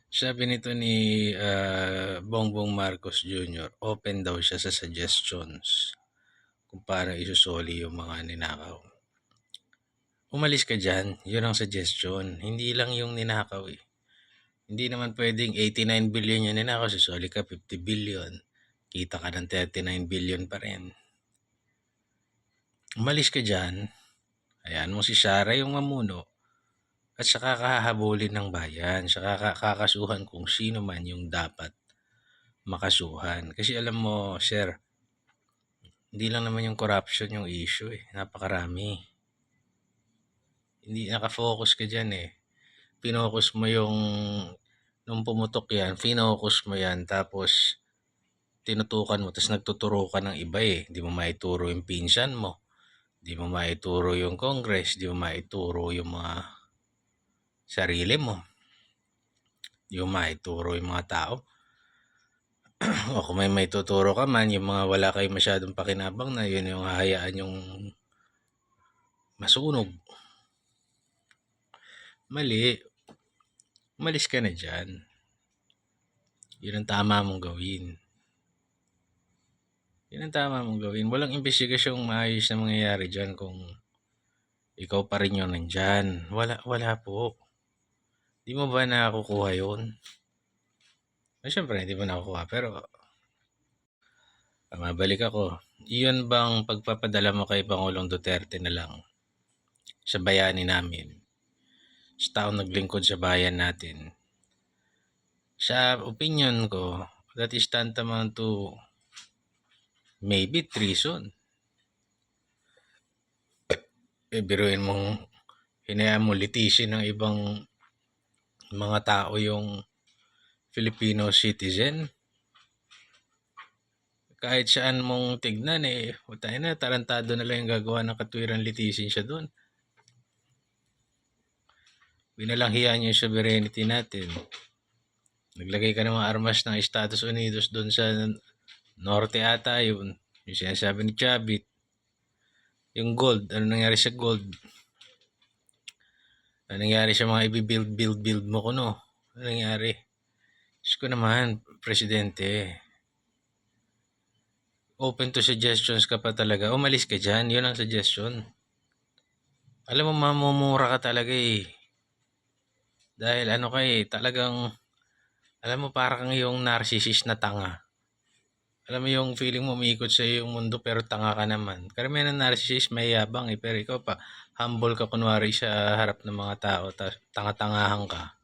Sabi nito ni Bongbong Marcos Jr., open daw siya sa suggestions kung paano isusoli yung mga ninakaw. Umalis ka dyan, yun ang suggestion. Hindi lang yung ninakaw eh. Hindi naman pwedeng 89 billion yung ninakaw, susoli ka 50 billion. Kita ka ng 39 billion pa rin. Umalis ka dyan, ayan mo si Sara yung mamuno, at saka kahahabulin ng bayan, saka kakasuhan kung sino man yung dapat makasuhan. Kasi alam mo, sir, hindi lang naman yung corruption yung issue eh. Napakarami. Hindi nakafocus ka dyan eh. Pinocus mo yung, nung pumutok yan, finocus mo yan, tapos tinutukan mo, tapos nagtuturo ka ng iba eh. Di mo maituro yung pinsan mo. Di mo maituro yung Congress. Di mo maituro yung mga sarili mo. Di mo maituro yung mga tao. O kung may tuturo ka man, yung mga wala kayo masyadong pakinabang na, yun yung hahayaan yung masunog. Mali. Umalis ka na dyan. Yun ang tama mong gawin. Yun ang tama mong gawin. Walang investigasyong maayos na mangyayari dyan kung ikaw pa rin yung nandyan. Wala po. Di mo ba nakukuha yun? Siyempre, hindi mo nakukuha. Pero, mabalik ako. Iyon bang pagpapadala mo kay Pangulong Duterte na lang sa bayani namin? Sa taong naglingkod sa bayan natin. Sa opinion ko, that is tantamount to maybe treason. Biruin mong hinayaan mo litisin ng ibang mga tao yung Filipino citizen. Kahit saan mong tignan eh, tayo na, tarantado na lang yung gagawa ng katwiran litisin siya doon. Binalanghiyan niyo yung sovereignty natin. Naglagay ka ng mga armas ng Estados Unidos doon sa norte ata yun. Yung sinasabi ni Chavit. Yung gold, ano nangyari sa gold? Ano nangyari sa mga i-build mo ko no? Ano nangyari? Diyos ko naman, Presidente. Open to suggestions ka pa talaga. Umalis ka dyan, yun ang suggestion. Alam mo, mamumura ka talaga eh. Dahil ano ka eh, talagang, alam mo parang yung narcissist na tanga. Alam mo yung feeling mo umiikot sa yung mundo pero tanga ka naman. Karamihan ng narcissist may yabang eh, pero ikaw pa, humble ka kunwari sa harap ng mga tao, tanga-tangahan ka.